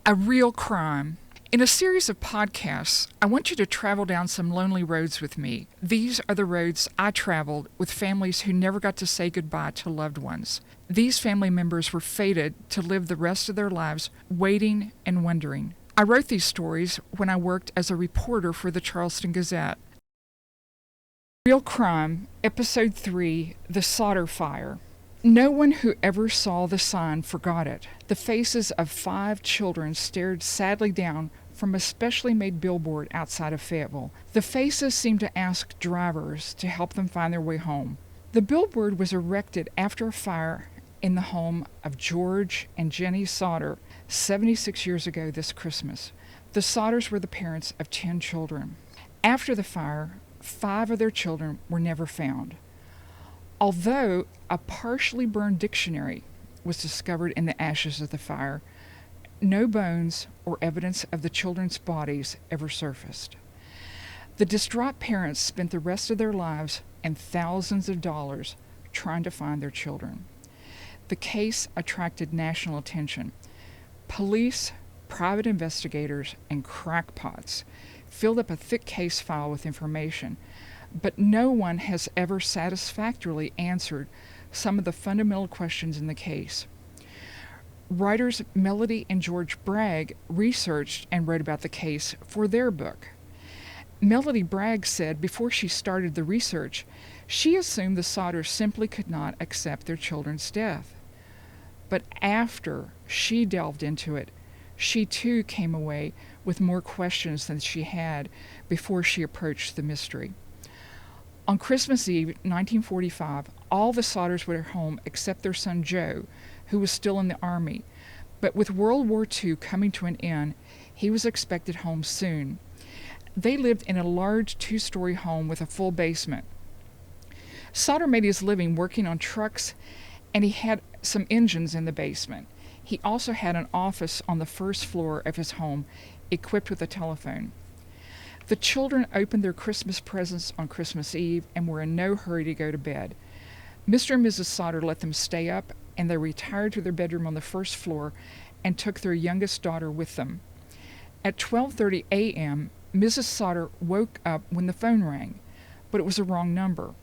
A real crime. In a series of podcasts, I want you to travel down some lonely roads with me. These are the roads I traveled with families who never got to say goodbye to loved ones. These family members were fated to live the rest of their lives waiting and wondering. I wrote these stories when I worked as a reporter for the Charleston Gazette. Real Crime, Episode 3, The Sodder Fire. No one who ever saw the sign forgot it. The faces of 5 children stared sadly down from a specially made billboard outside of Fayetteville. The faces seemed to ask drivers to help them find their way home. The billboard was erected after a fire in the home of George and Jenny Sodder 76 years ago this Christmas. The Sodders were the parents of 10 children. After the fire, 5 of their children were never found. Although a partially burned dictionary was discovered in the ashes of the fire, no bones or evidence of the children's bodies ever surfaced. The distraught parents spent the rest of their lives and thousands of dollars trying to find their children. The case attracted national attention. Police, private investigators, and crackpots filled up a thick case file with information, but no one has ever satisfactorily answered some of the fundamental questions in the case. Writers Melody and George Bragg researched and wrote about the case for their book. Melody Bragg said before she started the research, she assumed the Sodders simply could not accept their children's death. But after she delved into it, she too came away with more questions than she had before she approached the mystery. On Christmas Eve, 1945, all the Sodders were at home except their son Joe, who was still in the Army. But with World War II coming to an end, he was expected home soon. They lived in a large 2-story home with a full basement. Sodder made his living working on trucks, and he had some engines in the basement. He also had an office on the first floor of his home, equipped with a telephone. The children opened their Christmas presents on Christmas Eve and were in no hurry to go to bed. Mr. and Mrs. Sodder let them stay up, and they retired to their bedroom on the first floor and took their youngest daughter with them. At 12:30 a.m., Mrs. Sodder woke up when the phone rang, but it was a wrong number.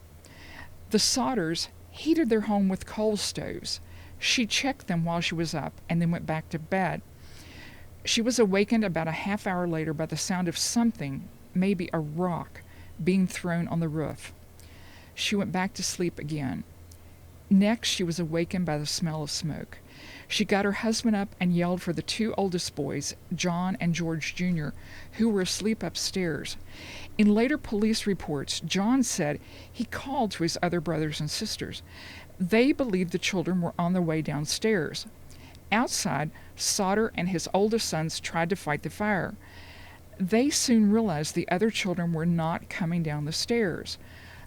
The Sodders heated their home with coal stoves. She checked them while she was up and then went back to bed. She was awakened about a half hour later by the sound of something, maybe a rock, being thrown on the roof. She went back to sleep again. Next, she was awakened by the smell of smoke. She got her husband up and yelled for the 2 oldest boys, John and George Jr., who were asleep upstairs. In later police reports, John said he called to his other brothers and sisters. They believed the children were on their way downstairs. Outside, Sodder and his oldest sons tried to fight the fire. They soon realized the other children were not coming down the stairs.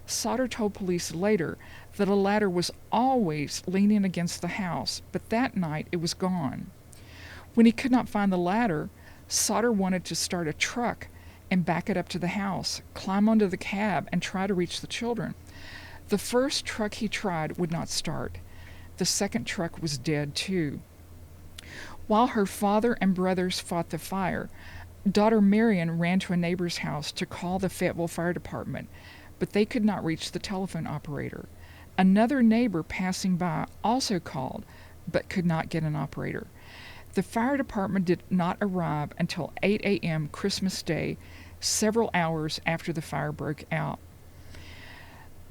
Sodder told police later that a ladder was always leaning against the house, but that night it was gone. When he could not find the ladder, Sodder wanted to start a truck and back it up to the house, climb onto the cab, and try to reach the children. The first truck he tried would not start. The second truck was dead too. While her father and brothers fought the fire, daughter Marion ran to a neighbor's house to call the Fayetteville Fire Department, but they could not reach the telephone operator. Another neighbor passing by also called, but could not get an operator. The fire department did not arrive until 8 a.m. Christmas Day, several hours after the fire broke out.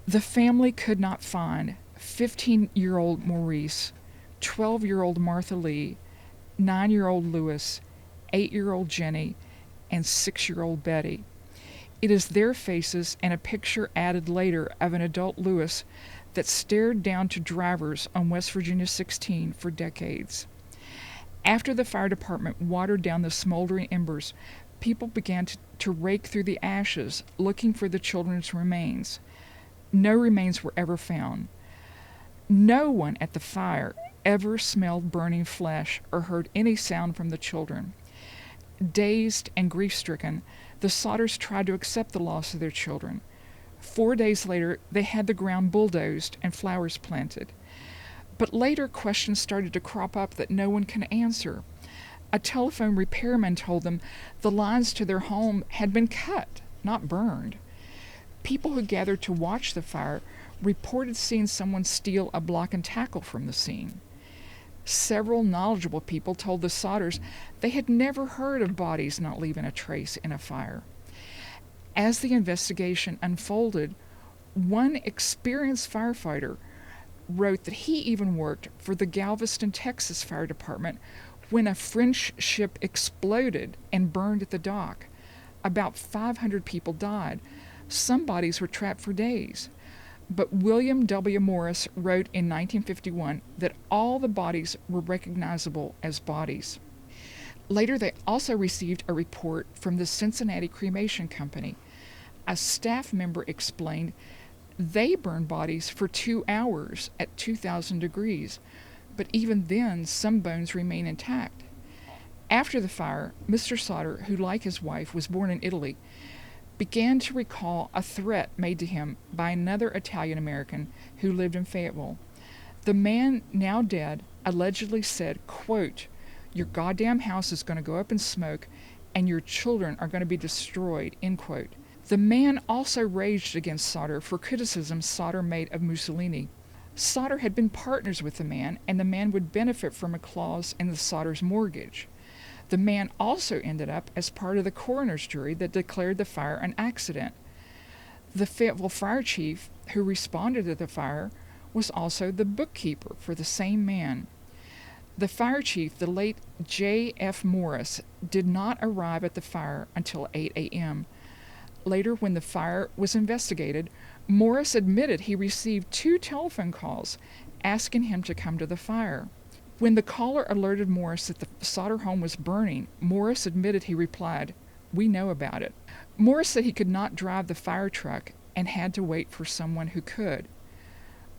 The family could not find 15-year-old Maurice, 12-year-old Martha Lee, 9-year-old Lewis, 8-year-old Jenny, and 6-year-old Betty. It is their faces and a picture added later of an adult Lewis that stared down to drivers on West Virginia 16 for decades. After the fire department watered down the smoldering embers, people began to rake through the ashes looking for the children's remains. No remains were ever found. No one at the fire ever smelled burning flesh or heard any sound from the children. Dazed and grief-stricken, the Sodders tried to accept the loss of their children. 4 days later, they had the ground bulldozed and flowers planted. But later, questions started to crop up that no one can answer. A telephone repairman told them the lines to their home had been cut, not burned. People who gathered to watch the fire reported seeing someone steal a block and tackle from the scene. Several knowledgeable people told the Sodders they had never heard of bodies not leaving a trace in a fire. As the investigation unfolded, one experienced firefighter wrote that he even worked for the Galveston, Texas Fire Department when a French ship exploded and burned at the dock. About 500 people died. Some bodies were trapped for days. But William W. Morris wrote in 1951 that all the bodies were recognizable as bodies. Later, they also received a report from the Cincinnati Cremation Company. A staff member explained they burned bodies for 2 hours at 2,000 degrees, but even then, some bones remain intact. After the fire, Mr. Sodder, who, like his wife, was born in Italy, began to recall a threat made to him by another Italian-American who lived in Fayetteville. The man, now dead, allegedly said, quote, "Your goddamn house is going to go up in smoke and your children are going to be destroyed," end quote. The man also raged against Sodder for criticism Sodder made of Mussolini. Sodder had been partners with the man, and the man would benefit from a clause in the Sodder's mortgage. The man also ended up as part of the coroner's jury that declared the fire an accident. The Fayetteville fire chief who responded to the fire was also the bookkeeper for the same man. The fire chief, the late J.F. Morris, did not arrive at the fire until 8 a.m. Later, when the fire was investigated, Morris admitted he received 2 telephone calls asking him to come to the fire. When the caller alerted Morris that the Sodder home was burning, Morris admitted he replied, "We know about it." Morris said he could not drive the fire truck and had to wait for someone who could.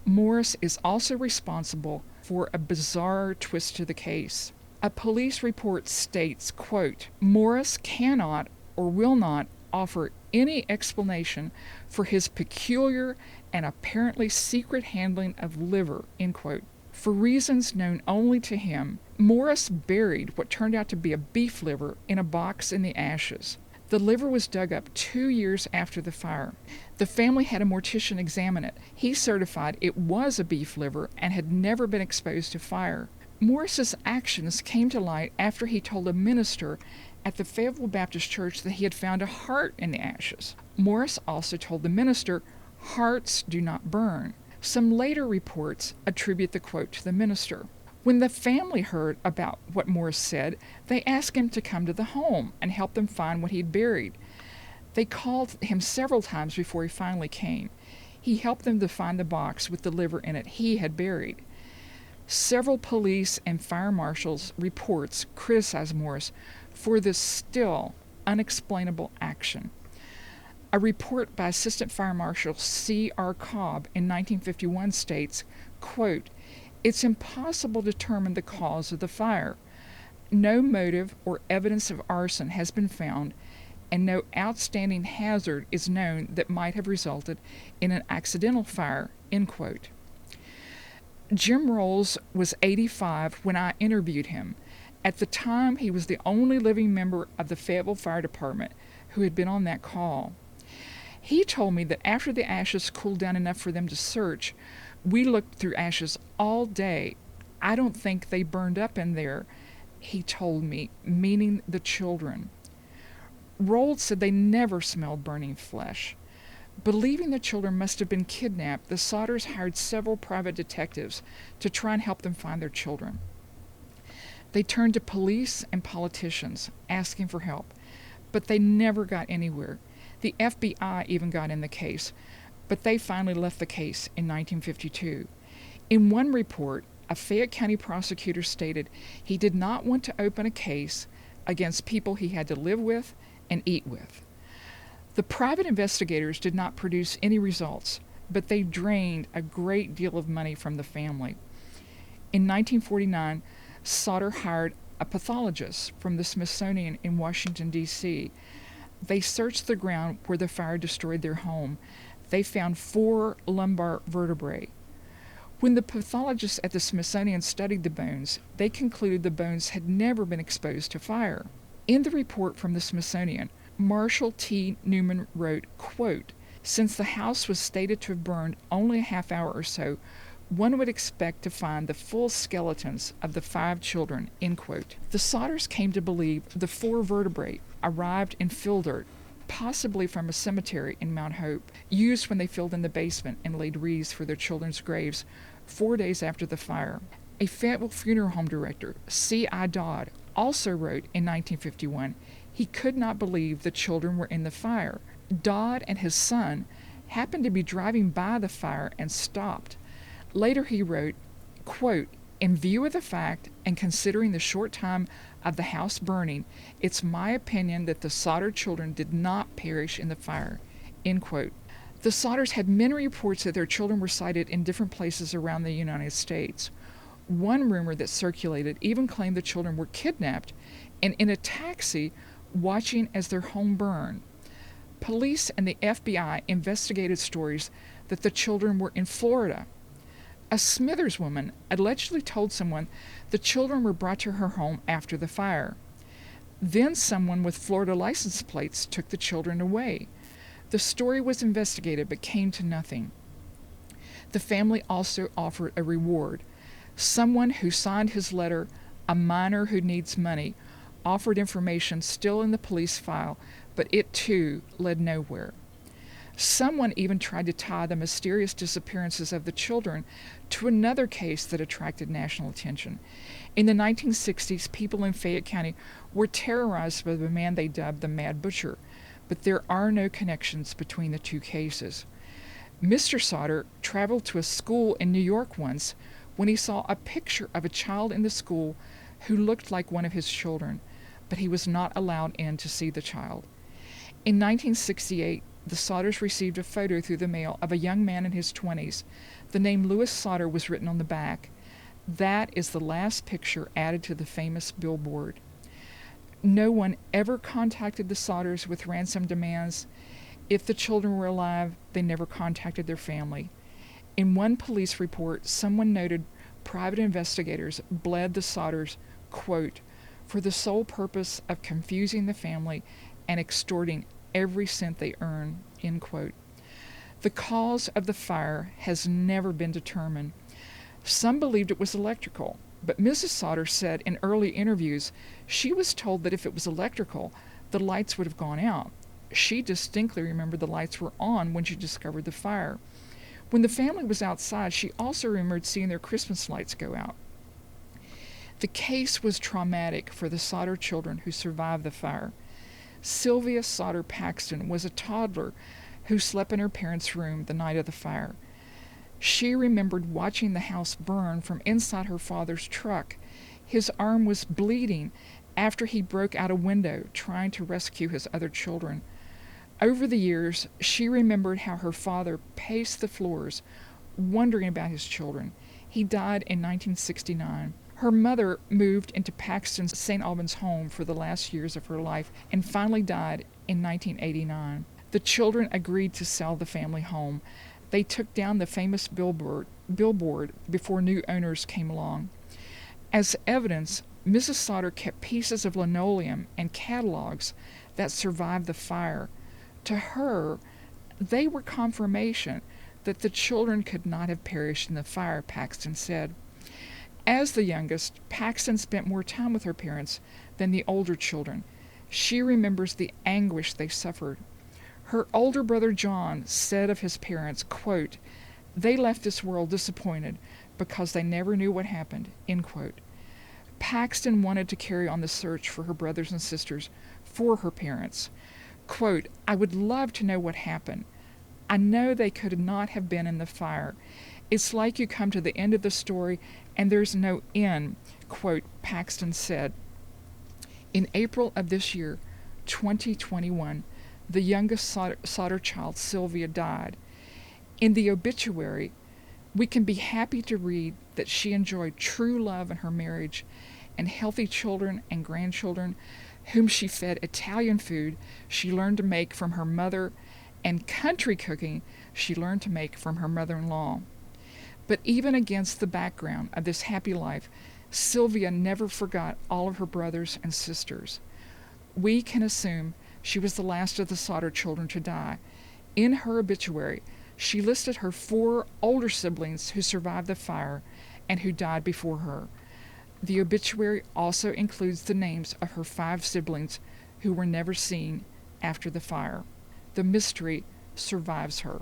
Morris is also responsible for a bizarre twist to the case. A police report states, quote, "Morris cannot or will not offer any explanation for his peculiar and apparently secret handling of liver," end quote. For reasons known only to him, Morris buried what turned out to be a beef liver in a box in the ashes. The liver was dug up 2 years after the fire. The family had a mortician examine it. He certified it was a beef liver and had never been exposed to fire. Morris's actions came to light after he told a minister at the Fayetteville Baptist Church that he had found a heart in the ashes. Morris also told the minister, "Hearts do not burn." Some later reports attribute the quote to the minister. When the family heard about what Morris said, they asked him to come to the home and help them find what he'd buried. They called him several times before he finally came. He helped them to find the box with the liver in it he had buried. Several police and fire marshals' reports criticized Morris for this still unexplainable action. A report by Assistant Fire Marshal C.R. Cobb in 1951 states, quote, "It's impossible to determine the cause of the fire. No motive or evidence of arson has been found, and no outstanding hazard is known that might have resulted in an accidental fire," end quote. Jim Rolls was 85 when I interviewed him. At the time, he was the only living member of the Fayetteville Fire Department who had been on that call. He told me that after the ashes cooled down enough for them to search, we looked through ashes all day. "I don't think they burned up in there," he told me, meaning the children. Rolls said they never smelled burning flesh. Believing the children must have been kidnapped, the Sodders hired several private detectives to try and help them find their children. They turned to police and politicians, asking for help, but they never got anywhere. The FBI even got in the case, but they finally left the case in 1952. In one report, a Fayette County prosecutor stated he did not want to open a case against people he had to live with and eat with. The private investigators did not produce any results, but they drained a great deal of money from the family. In 1949, Sodder hired a pathologist from the Smithsonian in Washington, D.C. They searched the ground where the fire destroyed their home. They found 4 lumbar vertebrae. When the pathologists at the Smithsonian studied the bones, they concluded the bones had never been exposed to fire. In the report from the Smithsonian, Marshall T. Newman wrote, quote, "Since the house was stated to have burned only a half hour or so, one would expect to find the full skeletons of the 5 children," end quote. The Sodders came to believe the 4 vertebrae arrived in fill dirt, possibly from a cemetery in Mount Hope, used when they filled in the basement and laid wreaths for their children's graves 4 days after the fire. A Fayetteville funeral home director, C.I. Dodd, also wrote in 1951 he could not believe the children were in the fire. Dodd and his son happened to be driving by the fire and stopped. Later he wrote, quote, "In view of the fact and considering the short time of the house burning, it's my opinion that the Sodder children did not perish in the fire," end quote. The Sodders had many reports that their children were sighted in different places around the United States. One rumor that circulated even claimed the children were kidnapped and in a taxi watching as their home burned. Police and the FBI investigated stories that the children were in Florida. A Smithers woman allegedly told someone the children were brought to her home after the fire. Then someone with Florida license plates took the children away. The story was investigated but came to nothing. The family also offered a reward. Someone who signed his letter, "A minor who needs money," offered information still in the police file, but it too led nowhere. Someone even tried to tie the mysterious disappearances of the children to another case that attracted national attention. In the 1960s, people in Fayette County were terrorized by the man they dubbed the Mad Butcher, but there are no connections between the 2 cases. Mr. Sodder traveled to a school in New York once when he saw a picture of a child in the school who looked like one of his children, but he was not allowed in to see the child. In 1968, the Sodders received a photo through the mail of a young man in his 20s. The name Louis Sodder was written on the back. That is the last picture added to the famous billboard. No one ever contacted the Sodders with ransom demands. If the children were alive, they never contacted their family. In one police report, someone noted private investigators bled the Sodders, quote, "for the sole purpose of confusing the family and extorting every cent they earn," end quote. The cause of the fire has never been determined. Some believed it was electrical, but Mrs. Sodder said in early interviews she was told that if it was electrical, the lights would have gone out. She distinctly remembered the lights were on when she discovered the fire. When the family was outside, she also remembered seeing their Christmas lights go out. The case was traumatic for the Sodder children who survived the fire. Sylvia Sodder Paxton was a toddler who slept in her parents' room the night of the fire. She remembered watching the house burn from inside her father's truck. His arm was bleeding after he broke out a window trying to rescue his other children. Over the years, she remembered how her father paced the floors, wondering about his children. He died in 1969. Her mother moved into Paxton's St. Albans home for the last years of her life and finally died in 1989. The children agreed to sell the family home. They took down the famous billboard before new owners came along. As evidence, Mrs. Sodder kept pieces of linoleum and catalogs that survived the fire. To her, they were confirmation that the children could not have perished in the fire, Paxton said. As the youngest, Paxton spent more time with her parents than the older children. She remembers the anguish they suffered. Her older brother John said of his parents, quote, "They left this world disappointed because they never knew what happened," end quote. Paxton wanted to carry on the search for her brothers and sisters, for her parents. Quote, "I would love to know what happened. I know they could not have been in the fire. It's like you come to the end of the story and there's no end," quote, Paxton said. In April of this year, 2021, the youngest Sodder child, Sylvia, died. In the obituary, we can be happy to read that she enjoyed true love in her marriage and healthy children and grandchildren whom she fed Italian food she learned to make from her mother and country cooking she learned to make from her mother-in-law. But even against the background of this happy life, Sylvia never forgot all of her brothers and sisters. We can assume she was the last of the Sodder children to die. In her obituary, she listed her 4 older siblings who survived the fire and who died before her. The obituary also includes the names of her 5 siblings who were never seen after the fire. The mystery survives her.